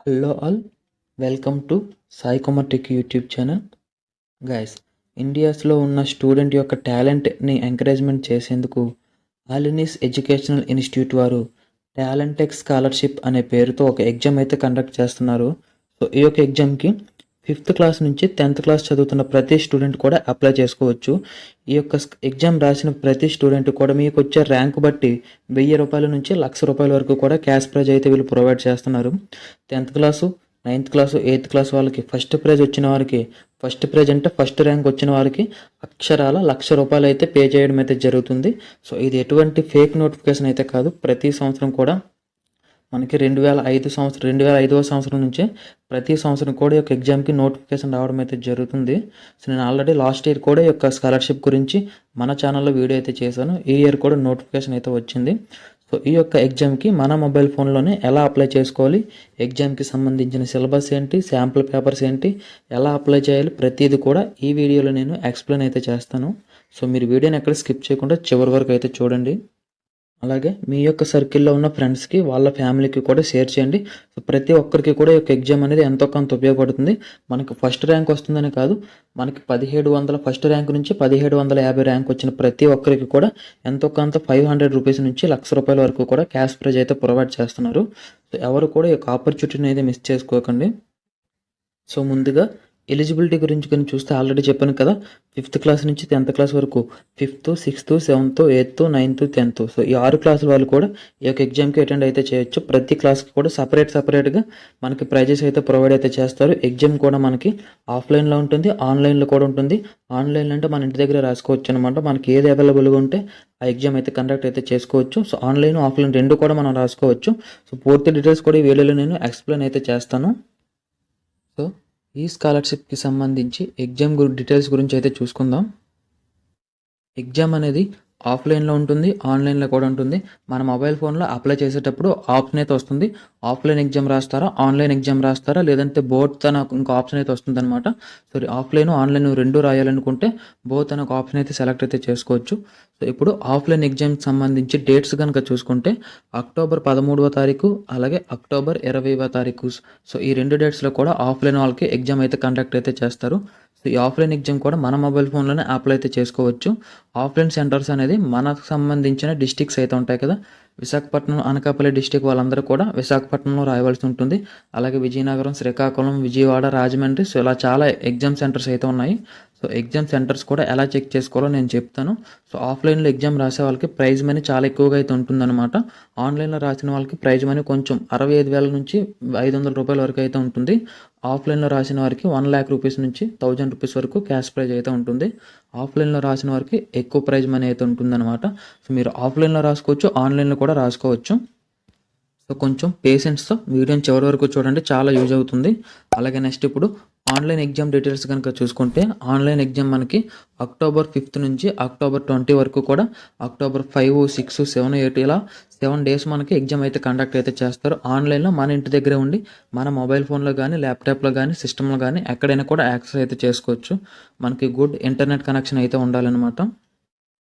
Hello all, welcome to Sai Kumar tech YouTube channel. Guys, ఇండియాస్లో ఉన్న student యొక్క టాలెంట్ని ఎంకరేజ్మెంట్ చేసేందుకు ఆలినిస్ ఎడ్యుకేషనల్ ఇన్స్టిట్యూట్ వారు టాలెంటెక్ స్కాలర్షిప్ అనే పేరుతో ఒక ఎగ్జామ్ అయితే కండక్ట్ చేస్తున్నారు. సో ఈ యొక్క ఎగ్జామ్కి 5th క్లాస్ నుంచి 10th క్లాస్ చదువుతున్న ప్రతి స్టూడెంట్ కూడా అప్లై చేసుకోవచ్చు. ఈ యొక్క ఎగ్జామ్ రాసిన ప్రతి స్టూడెంట్ కూడా మీకు వచ్చే ర్యాంక్ బట్టి 1000 రూపాయల నుంచి 1,00,000 రూపాయల వరకు కూడా క్యాష్ ప్రైజ్ అయితే వీళ్ళు ప్రొవైడ్ చేస్తున్నారు. 10th class, 9th class, 8th class వాళ్ళకి ఫస్ట్ ప్రైజ్ వచ్చిన వారికి, ఫస్ట్ ప్రైజ్ అంటే ఫస్ట్ ర్యాంక్ వచ్చిన వారికి అక్షరాల 1,00,000 రూపాయలు అయితే పే చేయడం అయితే జరుగుతుంది. సో ఇది ఎటువంటి ఫేక్ నోటిఫికేషన్ అయితే కాదు. ప్రతి సంవత్సరం కూడా మనకి 2005వ సంవత్సరం నుంచే ప్రతి సంవత్సరం కూడా ఈ యొక్క ఎగ్జామ్కి నోటిఫికేషన్ రావడం అయితే జరుగుతుంది. సో నేను ఆల్రెడీ లాస్ట్ ఇయర్ కూడా ఈ యొక్క స్కాలర్షిప్ గురించి మన ఛానల్లో వీడియో అయితే చేశాను. ఈ ఇయర్ కూడా నోటిఫికేషన్ అయితే వచ్చింది. సో ఈ యొక్క ఎగ్జామ్కి మన మొబైల్ ఫోన్లోనే ఎలా అప్లై చేసుకోవాలి, ఎగ్జామ్కి సంబంధించిన సిలబస్ ఏంటి, శాంపుల్ పేపర్స్ ఏంటి, ఎలా అప్లై చేయాలి, ప్రతిదీ కూడా ఈ వీడియోలో నేను ఎక్స్ప్లెయిన్ అయితే చేస్తాను. సో మీరు వీడియోని ఎక్కడ స్కిప్ చేయకుండా చివరి వరకు అయితే చూడండి. అలాగే మీ యొక్క సర్కిల్లో ఉన్న ఫ్రెండ్స్కి, వాళ్ళ ఫ్యామిలీకి కూడా షేర్ చేయండి. సో ప్రతి ఒక్కరికి కూడా ఈ యొక్క ఎగ్జామ్ అనేది ఎంతో కొంత ఉపయోగపడుతుంది. మనకి ఫస్ట్ ర్యాంక్ వస్తుందని కాదు, మనకి 1700 ఫస్ట్ ర్యాంక్ నుంచి 1750 ర్యాంక్ వచ్చిన ప్రతి ఒక్కరికి కూడా ఎంతో కొంత 500 రూపీస్ నుంచి 1,00,000 రూపాయల వరకు కూడా క్యాష్ ప్రైజ్ అయితే ప్రొవైడ్ చేస్తున్నారు. సో ఎవరు కూడా ఈ యొక్క ఆపర్చునిటీని అయితే మిస్ చేసుకోకండి. సో ముందుగా ఎలిజిబిలిటీ గురించి కానీ చూస్తే ఆల్రెడీ చెప్పాను కదా, 5th క్లాస్ నుంచి 10th క్లాస్ వరకు 5th, 6th, 7th, 8th, 9th, 10th. So ఈ 6 క్లాసుల వాళ్ళు కూడా ఈ యొక్క ఎగ్జామ్కి అటెండ్ అయితే చేయొచ్చు. ప్రతి క్లాస్కి కూడా సపరేట్గా మనకి ప్రైజెస్ అయితే ప్రొవైడ్ అయితే చేస్తారు. ఎగ్జామ్ కూడా మనకి ఆఫ్లైన్లో ఉంటుంది, ఆన్లైన్లో కూడా ఉంటుంది. ఆన్లైన్లో అంటే మన ఇంటి దగ్గర రాసుకోవచ్చు అనమాట. మనకి ఏది అవైలబుల్గా ఉంటే ఆ ఎగ్జామ్ అయితే కండక్ట్ అయితే చేసుకోవచ్చు. సో ఆన్లైన్, ఆఫ్లైన్ రెండు కూడా మనం రాసుకోవచ్చు. సో పూర్తి డీటెయిల్స్ కూడా ఈ వీడియోలో నేను ఎక్స్ప్లెయిన్ అయితే చేస్తాను. సో ఈ స్కాలర్షిప్కి సంబంధించి ఎగ్జామ్ డీటెయిల్స్ గురించి అయితే చూసుకుందాం. ఎగ్జామ్ అనేది ఆఫ్లైన్లో ఉంటుంది, ఆన్లైన్లో కూడా ఉంటుంది. మన మొబైల్ ఫోన్లో అప్లై చేసేటప్పుడు ఆప్షన్ అయితే వస్తుంది. ఆఫ్లైన్ ఎగ్జామ్ రాస్తారా, ఆన్లైన్ ఎగ్జామ్ రాస్తారా, లేదంటే బోత్ అని ఇంకో ఆప్షన్ అయితే వస్తుంది అనమాట. సో ఆఫ్లైన్, ఆన్లైన్ రెండు రాయాలనుకుంటే బోత్ అని ఒక ఆప్షన్ అయితే సెలెక్ట్ అయితే చేసుకోవచ్చు. సో ఇప్పుడు ఆఫ్లైన్ ఎగ్జామ్కి సంబంధించి డేట్స్ కనుక చూసుకుంటే అక్టోబర్ 13వ తారీఖు, అలాగే అక్టోబర్ 20వ తారీఖు. సో ఈ 2 డేట్స్లో కూడా ఆఫ్లైన్ వాళ్ళకి ఎగ్జామ్ అయితే కండక్ట్ అయితే చేస్తారు. సో ఈ ఆఫ్లైన్ ఎగ్జామ్ కూడా మన మొబైల్ ఫోన్లోనే అప్లై అయితే చేసుకోవచ్చు. ఆఫ్లైన్ సెంటర్స్ అనేది మనకు సంబంధించిన డిస్ట్రిక్ట్స్ అయితే ఉంటాయి కదా, విశాఖపట్నం, అనకాపల్లి డిస్టిక్ వాళ్ళందరూ కూడా విశాఖపట్నంలో రాయవలసి ఉంటుంది. అలాగే విజయనగరం, శ్రీకాకుళం, విజయవాడ, రాజమండ్రి, సో ఇలా చాలా ఎగ్జామ్ సెంటర్స్ అయితే ఉన్నాయి. సో ఎగ్జామ్ సెంటర్స్ కూడా ఎలా చెక్ చేసుకోవాలో నేను చెప్తాను. సో ఆఫ్లైన్లో ఎగ్జామ్ రాసే వాళ్ళకి ప్రైజ్ మనీ చాలా ఎక్కువగా అయితే ఉంటుందన్నమాట. ఆన్లైన్లో రాసిన వాళ్ళకి ప్రైజ్ మనీ కొంచెం 65,000 నుంచి 500 రూపాయల వరకు అయితే ఉంటుంది. ఆఫ్లైన్లో రాసిన వారికి 1,00,000 రూపీస్ నుంచి 1,000 రూపీస్ వరకు క్యాష్ ప్రైజ్ అయితే ఉంటుంది. ఆఫ్లైన్లో రాసిన వారికి ఎక్కువ ప్రైజ్ మనీ అయితే ఉంటుందన్నమాట. సో మీరు ఆఫ్లైన్లో రాసుకోవచ్చు, ఆన్లైన్లో కూడా రాసుకోవచ్చు. సో కొంచెం పేషెన్స్తో వీడియోని చివరి వరకు చూడండి, చాలా యూజ్ అవుతుంది. అలాగే నెక్స్ట్ ఇప్పుడు ఆన్లైన్ ఎగ్జామ్ డీటెయిల్స్ కనుక చూసుకుంటే, ఆన్లైన్ ఎగ్జామ్ మనకి అక్టోబర్ 5th నుంచి అక్టోబర్ 20 వరకు కూడా, అక్టోబర్ 5, 6, 7, 8 ఇలా 7 డేస్ మనకి ఎగ్జామ్ అయితే కండక్ట్ అయితే చేస్తారు. ఆన్లైన్లో మన ఇంటి దగ్గరే ఉండి మన మొబైల్ ఫోన్లో కానీ, ల్యాప్టాప్లో కానీ, సిస్టంలో కానీ ఎక్కడైనా కూడా యాక్సెస్ అయితే చేసుకోవచ్చు. మనకి గుడ్ ఇంటర్నెట్ కనెక్షన్ అయితే ఉండాలన్నమాట.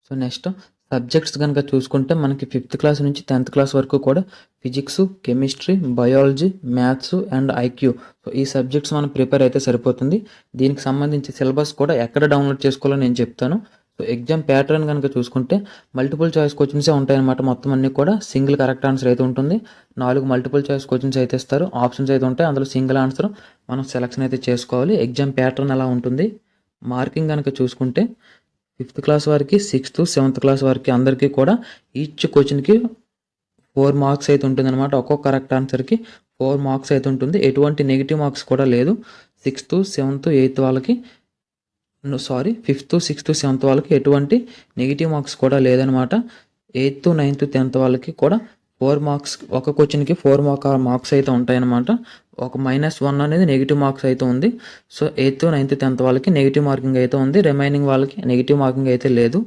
సో నెక్స్ట్ సబ్జెక్ట్స్ కనుక చూసుకుంటే మనకి 5th క్లాస్ నుంచి 10th క్లాస్ వరకు కూడా physics, chemistry, biology, maths and IQ. So ఈ సబ్జెక్ట్స్ మనం ప్రిపేర్ అయితే సరిపోతుంది. దీనికి సంబంధించి సిలబస్ కూడా ఎక్కడ డౌన్లోడ్ చేసుకోవాలో నేను చెప్తాను. సో ఎగ్జామ్ ప్యాటర్న్ కనుక చూసుకుంటే మల్టిపుల్ చాయిస్ క్వశ్చన్సే ఉంటాయన్నమాట. మొత్తం అన్నీ కూడా సింగిల్ కరెక్ట్ ఆన్సర్ అయితే ఉంటుంది. 4 మల్టిపుల్ చాయిస్ క్వశ్చన్స్ అయితే ఇస్తారు, ఆప్షన్స్ అయితే ఉంటాయి. అందులో సింగిల్ ఆన్సర్ మనం సెలెక్షన్ అయితే చేసుకోవాలి. ఎగ్జామ్ ప్యాటర్న్ ఎలా ఉంటుంది. మార్కింగ్ కనుక చూసుకుంటే 5th క్లాస్ వారికి, 6th, 7th క్లాస్ వారికి అందరికీ కూడా ఈచ్ క్వశ్చన్కి 4 మార్క్స్ అయితే ఉంటుంది అనమాట. ఒక్కొక్క కరెక్ట్ ఆన్సర్కి 4 మార్క్స్ అయితే ఉంటుంది. ఎటువంటి నెగిటివ్ మార్క్స్ కూడా లేదు. 6th, 7th, 8th వాళ్ళకి 5th, 6th, 7th వాళ్ళకి ఎటువంటి నెగిటివ్ మార్క్స్ కూడా లేదనమాట. 8th, 9th, 10th వాళ్ళకి కూడా 4 మార్క్స్, ఒక క్వశ్చన్కి 4 మార్క్స్ అయితే ఉంటాయన్నమాట. ఒక -1 అనేది నెగిటివ్ మార్క్స్ అయితే ఉంది. సో 8th, 9th, 10th వాళ్ళకి నెగిటివ్ మార్కింగ్ అయితే ఉంది. రిమైనింగ్ వాళ్ళకి నెగిటివ్ మార్కింగ్ అయితే లేదు.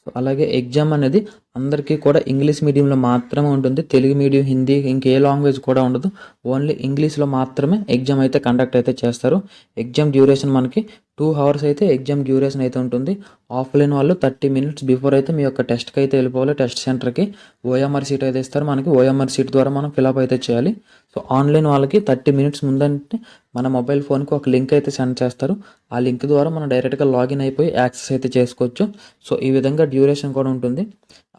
సో అలాగే ఎగ్జామ్ అనేది అందరికీ కూడా ఇంగ్లీష్ మీడియంలో మాత్రమే ఉంటుంది. తెలుగు మీడియం, హిందీ ఇంకే లాంగ్వేజ్ కూడా ఉండదు. ఓన్లీ ఇంగ్లీష్లో మాత్రమే ఎగ్జామ్ అయితే కండక్ట్ అయితే చేస్తారు. ఎగ్జామ్ డ్యూరేషన్ మనకి 2 hours అయితే ఎగ్జామ్ డ్యూరేషన్ అయితే ఉంటుంది. ఆఫ్లైన్ వాళ్ళు 30 minutes బిఫోర్ అయితే మీ యొక్క టెస్ట్కి అయితే వెళ్ళిపోవాలి. టెస్ట్ సెంటర్కి ఓఎంఆర్ షీట్ అయితే ఇస్తారు. మనకి ఓఎంఆర్ షీట్ ద్వారా మనం ఫిలప్ అయితే చేయాలి. సో ఆన్లైన్ వాళ్ళకి 30 minutes ముందంటే మన మొబైల్ ఫోన్కి ఒక లింక్ అయితే సెండ్ చేస్తారు. ఆ లింక్ ద్వారా మనం డైరెక్ట్గా లాగిన్ అయిపోయి యాక్సెస్ అయితే చేసుకోవచ్చు. సో ఈ విధంగా డ్యూరేషన్ కూడా ఉంటుంది.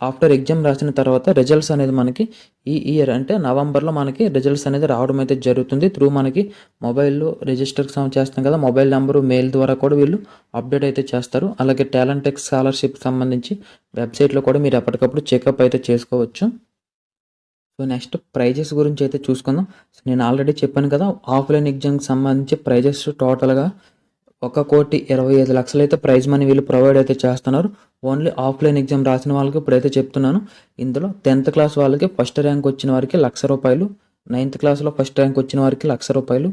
ఆఫ్టర్ ఎగ్జామ్ రాసిన తర్వాత రిజల్ట్స్ అనేది మనకి ఈ ఇయర్ అంటే నవంబర్లో మనకి రిజల్ట్స్ అనేది రావడం అయితే జరుగుతుంది. త్రూ మనకి మొబైల్లో రిజిస్టర్ చేస్తాం కదా, మొబైల్ నెంబరు, మెయిల్ ద్వారా కూడా వీళ్ళు అప్డేట్ అయితే చేస్తారు. అలాగే టాలెంట్ ఎక్స్ స్కాలర్షిప్ సంబంధించి వెబ్సైట్లో కూడా మీరు ఎప్పటికప్పుడు చెకప్ అయితే చేసుకోవచ్చు. సో నెక్స్ట్ ప్రైజెస్ గురించి అయితే చూసుకుందాం. సో నేను ఆల్రెడీ చెప్పాను కదా, ఆఫ్లైన్ ఎగ్జామ్కి సంబంధించి ప్రైజెస్ టోటల్గా 1,25,00,000 అయితే ప్రైజ్ మనీ వీళ్ళు ప్రొవైడ్ అయితే చేస్తున్నారు. ఓన్లీ ఆఫ్లైన్ ఎగ్జామ్ రాసిన వాళ్ళకి ఇప్పుడైతే చెప్తున్నాను. ఇందులో 10th క్లాస్ వాళ్ళకి ఫస్ట్ ర్యాంక్ వచ్చిన వారికి ₹1,00,000, 9th క్లాస్లో ఫస్ట్ ర్యాంక్ వచ్చిన వారికి ₹1,00,000,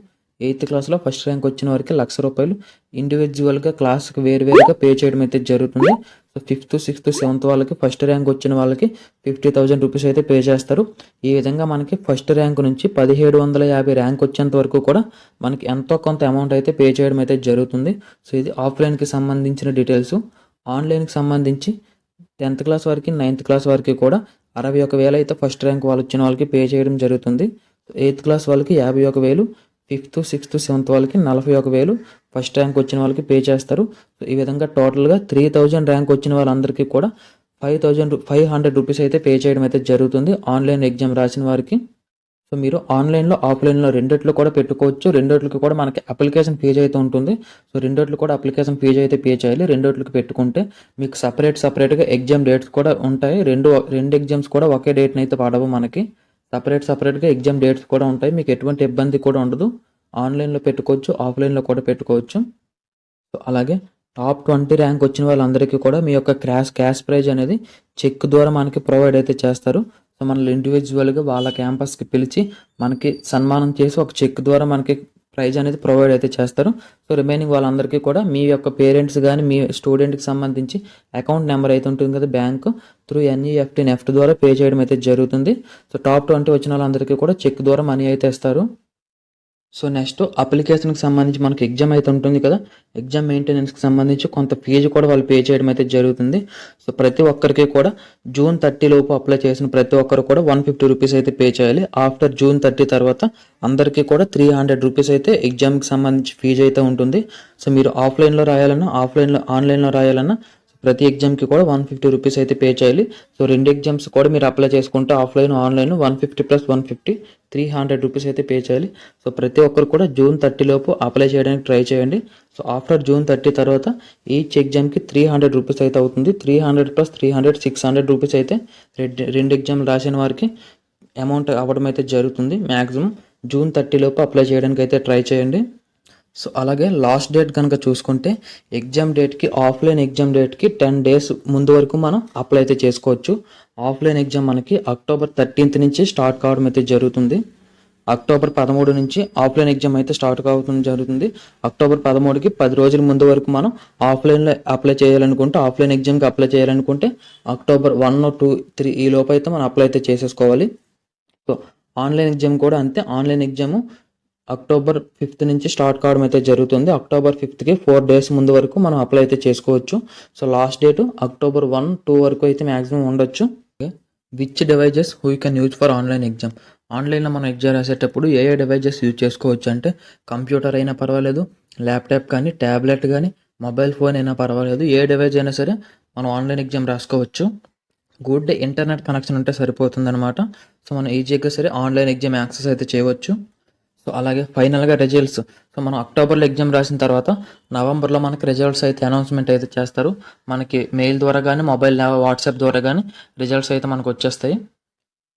8th క్లాస్లో ఫస్ట్ ర్యాంక్ వచ్చిన వారికి ₹1,00,000 ఇండివిజువల్గా క్లాస్కి వేరువేరుగా పే చేయడం అయితే జరుగుతుంది. సో 5th, 6th, 7th వాళ్ళకి ఫస్ట్ ర్యాంక్ వచ్చిన వాళ్ళకి ₹50,000 అయితే పే చేస్తారు. ఈ విధంగా మనకి ఫస్ట్ ర్యాంక్ నుంచి 1750 ర్యాంక్ వచ్చేంత వరకు కూడా మనకి ఎంతో కొంత అమౌంట్ అయితే పే చేయడం అయితే జరుగుతుంది. సో ఇది ఆఫ్లైన్కి సంబంధించిన డీటెయిల్స్. ఆన్లైన్కి సంబంధించి 10th క్లాస్ వరకు, 9th క్లాస్ వరకు కూడా 61,000 అయితే ఫస్ట్ ర్యాంక్ వాళ్ళు వచ్చిన వాళ్ళకి పే చేయడం జరుగుతుంది. 8th క్లాస్ వాళ్ళకి 51,000, 5th, 6th, 7th వాళ్ళకి 41,000 ఫస్ట్ ర్యాంక్ వచ్చిన వాళ్ళకి పే చేస్తారు. ఈ విధంగా టోటల్గా 3,000 ర్యాంక్ వచ్చిన వాళ్ళందరికీ కూడా ₹500 అయితే పే చేయడం అయితే జరుగుతుంది ఆన్లైన్ ఎగ్జామ్ రాసిన వారికి. సో మీరు ఆన్లైన్లో, ఆఫ్లైన్లో రెండిట్లో కూడా పెట్టుకోవచ్చు. రెండిట్లకి కూడా మనకి అప్లికేషన్ ఫీజు అయితే ఉంటుంది. సో రెండిట్లు కూడా అప్లికేషన్ ఫీజు అయితే పే చేయాలి. రెండిట్లకి పెట్టుకుంటే మీకు సపరేట్గా ఎగ్జామ్ డేట్స్ కూడా ఉంటాయి. రెండు ఎగ్జామ్స్ కూడా ఒకే డేట్ని అయితే పడవు. మనకి సపరేట్గా ఎగ్జామ్ డేట్స్ కూడా ఉంటాయి. మీకు ఎటువంటి ఇబ్బంది కూడా ఉండదు. ఆన్లైన్లో పెట్టుకోవచ్చు, ఆఫ్లైన్లో కూడా పెట్టుకోవచ్చు. సో అలాగే టాప్ 20 ర్యాంక్ వచ్చిన వాళ్ళందరికీ కూడా మీ యొక్క క్యాష్ ప్రైజ్ అనేది చెక్ ద్వారా మనకి ప్రొవైడ్ అయితే చేస్తారు. సో మనల్ని ఇండివిజువల్గా వాళ్ళ క్యాంపస్కి పిలిచి మనకి సన్మానం చేసి ఒక చెక్ ద్వారా మనకి ప్రైజ్ అనేది ప్రొవైడ్ అయితే చేస్తారు. సో రిమైనింగ్ వాళ్ళందరికీ కూడా మీ యొక్క పేరెంట్స్ కానీ మీ స్టూడెంట్కి సంబంధించి అకౌంట్ నెంబర్ అయితే ఉంటుంది కదా, బ్యాంకు త్రూ NEFT నెఫ్ట్ ద్వారా పే చేయడం అయితే జరుగుతుంది. సో టాప్ 20 వచ్చిన వాళ్ళందరికీ కూడా చెక్ ద్వారా మనీ అయితే ఇస్తారు. సో నెక్స్ట్ అప్లికేషన్కి సంబంధించి మనకి ఎగ్జామ్ అయితే ఉంటుంది కదా, ఎగ్జామ్ మెయింటెనెన్స్కి సంబంధించి కొంత ఫీజు కూడా వాళ్ళు పే చేయడం అయితే జరుగుతుంది. సో ప్రతి ఒక్కరికి కూడా June 30 లోపు అప్లై చేసిన ప్రతి ఒక్కరు కూడా ₹150 అయితే పే చేయాలి. ఆఫ్టర్ June 30 తర్వాత అందరికీ కూడా ₹300 అయితే ఎగ్జామ్కి సంబంధించి ఫీజు అయితే ఉంటుంది. సో మీరు ఆఫ్లైన్లో రాయాలన్నా, ఆన్లైన్లో రాయాలన్నా ప్రతి ఎగ్జామ్కి కూడా ₹150 అయితే పే చేయాలి. సో రెండు ఎగ్జామ్స్ కూడా మీరు అప్లై చేసుకుంటే ఆఫ్లైన్, ఆన్లైన్ 150 + 150 ₹300 అయితే పే చేయాలి. సో ప్రతి ఒక్కరు కూడా June 30 లోపు అప్లై చేయడానికి ట్రై చేయండి. సో ఆఫ్టర్ June 30 తర్వాత ఈచ్ ఎగ్జామ్కి ₹300 అయితే అవుతుంది. 300 + 300 ₹600 అయితే రెండు ఎగ్జామ్లు రాసిన వారికి అమౌంట్ అవ్వడం అయితే జరుగుతుంది. మ్యాక్సిమం June 30 లోపు అప్లై చేయడానికి అయితే ట్రై చేయండి. సో అలాగే లాస్ట్ డేట్ కనుక చూసుకుంటే ఎగ్జామ్ డేట్కి, ఆఫ్లైన్ ఎగ్జామ్ డేట్కి 10 days ముందు వరకు మనం అప్లై అయితే చేసుకోవచ్చు. ఆఫ్లైన్ ఎగ్జామ్ మనకి October 13th నుంచి స్టార్ట్ కావడం అయితే జరుగుతుంది. October 13 నుంచి ఆఫ్లైన్ ఎగ్జామ్ అయితే స్టార్ట్ కావడం జరుగుతుంది. October 13కి 10 రోజుల ముందు వరకు మనం ఆఫ్లైన్లో అప్లై చేయాలనుకుంటే, ఆఫ్లైన్ ఎగ్జామ్కి అప్లై చేయాలనుకుంటే October 1, 2, 3 ఈ లోపు అయితే మనం అప్లై అయితే చేసేసుకోవాలి. సో ఆన్లైన్ ఎగ్జామ్ కూడా అంతే. ఆన్లైన్ ఎగ్జాము October 5th నుంచి స్టార్ట్ కావడం అయితే జరుగుతుంది. October 5థ్కి 4 days ముందు వరకు మనం అప్లై అయితే చేసుకోవచ్చు. సో లాస్ట్ డేట్ October 1, 2 వరకు అయితే మ్యాక్సిమం ఉండొచ్చు. Which devices we can use for online exam? ఆన్లైన్లో మనం ఎగ్జామ్ రాసేటప్పుడు ఏ డివైజెస్ యూజ్ చేసుకోవచ్చు అంటే, కంప్యూటర్ అయినా పర్వాలేదు, ల్యాప్టాప్ కానీ, ట్యాబ్లెట్ కానీ, మొబైల్ ఫోన్ అయినా పర్వాలేదు, ఏ డివైజ్ అయినా సరే మనం ఆన్లైన్ ఎగ్జామ్ రాసుకోవచ్చు. గుడ్ ఇంటర్నెట్ కనెక్షన్ ఉంటే సరిపోతుంది అనమాట. సో మనం ఈజీగా సరే ఆన్లైన్ ఎగ్జామ్ యాక్సెస్ అయితే చేయవచ్చు. సో అలాగే ఫైనల్గా రిజల్ట్స్. సో మనం అక్టోబర్లో ఎగ్జామ్ రాసిన తర్వాత నవంబర్లో మనకి రిజల్ట్స్ అయితే అనౌన్స్మెంట్ అయితే చేస్తారు. మనకి మెయిల్ ద్వారా కానీ, మొబైల్ వాట్సాప్ ద్వారా కానీ రిజల్ట్స్ అయితే మనకు వచ్చేస్తాయి.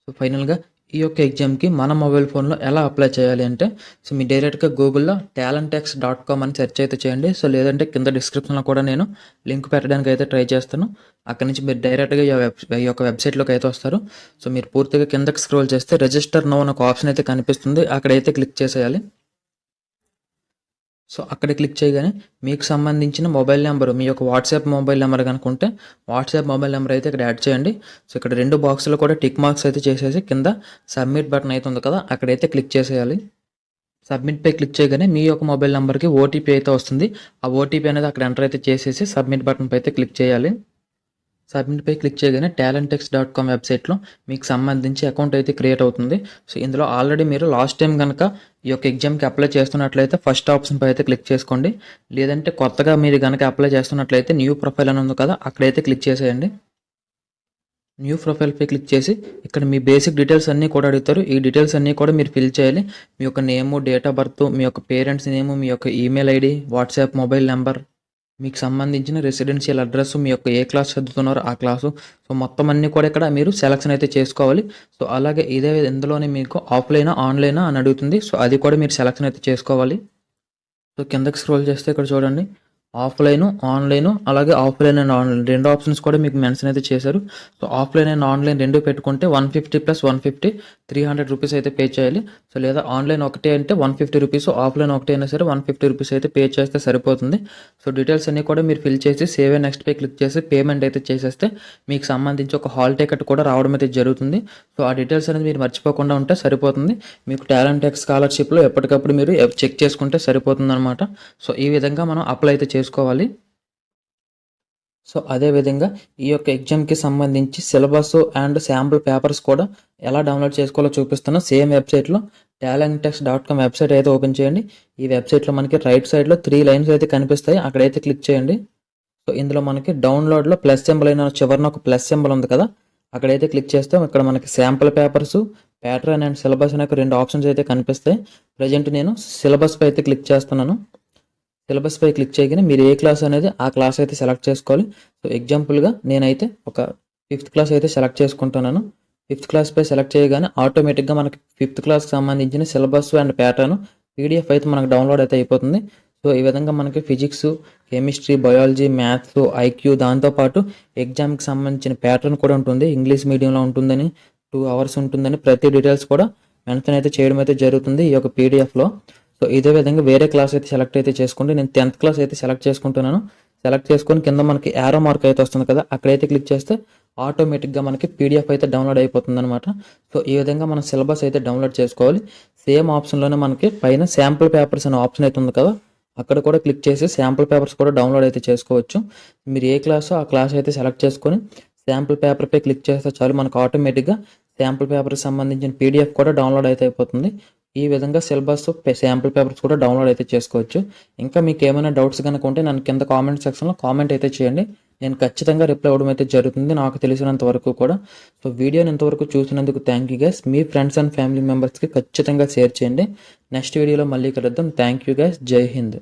సో ఫైనల్గా ఈ యొక్క ఎగ్జామ్కి మన మొబైల్ ఫోన్లో ఎలా అప్లై చేయాలి అంటే, సో మీ డైరెక్ట్గా గూగుల్లో talentex.com అని సెర్చ్ అయితే చేయండి. సో లేదంటే కింద డిస్క్రిప్షన్లో కూడా నేను లింక్ పెట్టడానికి అయితే ట్రై చేస్తాను. అక్కడి నుంచి మీరు డైరెక్ట్గా ఈ యొక్క వెబ్సైట్లోకి అయితే వస్తారు. సో మీరు పూర్తిగా కిందకి స్క్రోల్ చేస్తే రిజిస్టర్ నౌ అని ఒక ఆప్షన్ అయితే కనిపిస్తుంది. అక్కడైతే క్లిక్ చేసేయాలి. సో అక్కడ క్లిక్ చేయగానే మీకు సంబంధించిన మొబైల్ నెంబరు, మీ యొక్క వాట్సాప్ మొబైల్ నెంబర్ కనుక ఉంటే వాట్సాప్ మొబైల్ నెంబర్ అయితే ఇక్కడ యాడ్ చేయండి. సో ఇక్కడ 2 బాక్సులు కూడా టిక్ మార్క్స్ అయితే చేసేసి కింద సబ్మిట్ బటన్ అయితే ఉంది కదా, అక్కడైతే క్లిక్ చేసేయాలి. సబ్మిట్పై క్లిక్ చేయగానే మీ యొక్క మొబైల్ నెంబర్కి ఓటీపీ అయితే వస్తుంది. ఆ ఓటీపీ అనేది అక్కడ ఎంటర్ అయితే చేసేసి సబ్మిట్ బటన్పై అయితే క్లిక్ చేయాలి. సబ్మిట్పై క్లిక్ చేయగానే talentx.com వెబ్సైట్లో మీకు సంబంధించి అకౌంట్ అయితే క్రియేట్ అవుతుంది. సో ఇందులో ఆల్రెడీ మీరు లాస్ట్ టైం కనుక ఈ యొక్క ఎగ్జామ్కి అప్లై చేస్తున్నట్లయితే ఫస్ట్ ఆప్షన్పై అయితే క్లిక్ చేసుకోండి. లేదంటే కొత్తగా మీరు కనుక అప్లై చేస్తున్నట్లయితే న్యూ ప్రొఫైల్ అని ఉంది కదా, అక్కడైతే క్లిక్ చేసేయండి. న్యూ ప్రొఫైల్పై క్లిక్ చేసి ఇక్కడ మీ బేసిక్ డీటెయిల్స్ అన్నీ కూడా అడుగుతారు. ఈ డీటెయిల్స్ అన్నీ కూడా మీరు ఫిల్ చేయాలి. మీ యొక్క నేము, డేట్ ఆఫ్ బర్త్, మీ యొక్క పేరెంట్స్ నేము, మీ యొక్క email ID, WhatsApp mobile number, మీకు సంబంధించిన రెసిడెన్షియల్ అడ్రస్, మీ యొక్క ఏ క్లాస్ చదువుతున్నారో ఆ క్లాసు. సో మొత్తం అన్నీ కూడా ఇక్కడ మీరు సెలక్షన్ అయితే చేసుకోవాలి. సో అలాగే ఇందులోనే మీకు ఆఫ్లైనా ఆన్లైనా అని అడుగుతుంది. సో అది కూడా మీరు సెలక్షన్ అయితే చేసుకోవాలి. సో కిందకి స్క్రోల్ చేస్తే ఇక్కడ చూడండి, ఆఫ్లైను, ఆన్లైను, అలాగే ఆఫ్లైన్ అండ్ ఆన్లైన్ 2 ఆప్షన్స్ కూడా మీకు మెన్షన్ అయితే చేశారు. సో ఆఫ్లైన్ అండ్ ఆన్లైన్ 2 పెట్టుకుంటే 150 + 150 300 రూపీస్ అయితే పే చేయాలి. సో లేదా ఆన్లైన్ ఒకటే అంటే 150 రూపీస్, ఆఫ్లైన్ ఒకటే అయినా సరే 150 రూపీస్ అయితే పే చేస్తే సరిపోతుంది. సో డీటెయిల్స్ అన్నీ కూడా మీరు ఫిల్ చేసి సేవ్ అండ్ నెక్స్ట్ పై క్లిక్ చేసి పేమెంట్ అయితే చేసేస్తే మీకు సంబంధించి ఒక హాల్ టికెట్ కూడా రావడం అయితే జరుగుతుంది. సో ఆ డీటెయిల్స్ అనేది మీరు మర్చిపోకుండా ఉంటే సరిపోతుంది. మీకు టాలెంట్ ఎక్స్ స్కాలర్షిప్లో ఎప్పటికప్పుడు మీరు చెక్ చేసుకుంటే సరిపోతుంది అనమాట. సో ఈ విధంగా మనం అప్లై అయితే చేసుకోవాలి. సో అదేవిధంగా ఈ యొక్క ఎగ్జామ్కి సంబంధించి సిలబస్ అండ్ శాంపుల్ పేపర్స్ కూడా ఎలా డౌన్లోడ్ చేసుకోవాలో చూపిస్తాను. సేమ్ వెబ్సైట్లో talentx.com వెబ్సైట్ అయితే ఓపెన్ చేయండి. ఈ వెబ్సైట్లో మనకి రైట్ సైడ్లో 3 లైన్స్ అయితే కనిపిస్తాయి, అక్కడైతే క్లిక్ చేయండి. సో ఇందులో మనకి డౌన్లోడ్లో ప్లస్ సింబల్ అయిన చివరిన ఒక ప్లస్ సింబల్ ఉంది కదా, అక్కడైతే క్లిక్ చేస్తాం. ఇక్కడ మనకి sample papers, pattern and syllabus అనే 2 ఆప్షన్స్ అయితే కనిపిస్తాయి. ప్రజెంట్ నేను సిలబస్పై అయితే క్లిక్ చేస్తున్నాను. సిలబస్పై క్లిక్ చేయగానే మీరు ఏ క్లాస్ అనేది ఆ క్లాస్ అయితే సెలెక్ట్ చేసుకోవాలి. సో ఎగ్జాంపుల్గా నేనైతే ఒక 5th క్లాస్ అయితే సెలెక్ట్ చేసుకుంటున్నాను. 5th క్లాస్పై సెలెక్ట్ చేయగానే ఆటోమేటిక్గా మనకి 5th క్లాస్కి సంబంధించిన సిలబస్ అండ్ ప్యాటర్న్ పీడిఎఫ్ అయితే మనకు డౌన్లోడ్ అయితే అయిపోతుంది. సో ఈ విధంగా మనకి physics, chemistry, biology, maths, IQ, దాంతోపాటు ఎగ్జామ్కి సంబంధించిన ప్యాటర్న్ కూడా ఉంటుంది. ఇంగ్లీష్ మీడియంలో ఉంటుందని, 2 hours ఉంటుందని ప్రతి డీటెయిల్స్ కూడా మెన్షన్ అయితే చేయడం అయితే జరుగుతుంది ఈ యొక్క పీడిఎఫ్లో. సో ఇదే విధంగా వేరే క్లాస్ అయితే సెలెక్ట్ అయితే చేసుకోండి. నేను 10th క్లాస్ అయితే సెలెక్ట్ చేసుకుంటున్నాను. సెలెక్ట్ చేసుకొని కింద మనకి యారో మార్క్ అయితే వస్తుంది కదా, అక్కడైతే క్లిక్ చేస్తే ఆటోమేటిక్గా మనకి పీడిఎఫ్ అయితే డౌన్లోడ్ అయిపోతుంది అనమాట. సో ఈ విధంగా మనం సిలబస్ అయితే డౌన్లోడ్ చేసుకోవాలి. సేమ్ ఆప్షన్లోనే మనకి పైన శాంపుల్ పేపర్స్ అనే ఆప్షన్ అయితే ఉంది కదా, అక్కడ కూడా క్లిక్ చేసి శాంపుల్ పేపర్స్ కూడా డౌన్లోడ్ అయితే చేసుకోవచ్చు. మీరు ఏ క్లాసో ఆ క్లాస్ అయితే సెలెక్ట్ చేసుకొని శాంపుల్ పేపర్పై క్లిక్ చేస్తే చాలు, మనకు ఆటోమేటిక్గా శాంపుల్ పేపర్కి సంబంధించిన పీడిఎఫ్ కూడా డౌన్లోడ్ అయితే అయిపోతుంది. ఈ విధంగా సిలబస్, శాంపుల్ పేపర్స్ కూడా డౌన్లోడ్ అయితే చేసుకోవచ్చు. ఇంకా మీకు ఏమైనా డౌట్స్ కనుక ఉంటే నన్ను కింద కామెంట్ సెక్షన్లో కామెంట్ అయితే చేయండి. నేను ఖచ్చితంగా రిప్లై అవ్వడం అయితే జరుగుతుంది నాకు తెలిసినంత వరకు కూడా. సో వీడియోని ఇంతవరకు చూసినందుకు thank you guys. Me friends and family మెంబర్స్కి ఖచ్చితంగా షేర్ చేయండి. నెక్స్ట్ వీడియోలో మళ్ళీ కలుద్దాం. Thank you guys. జై హింద్.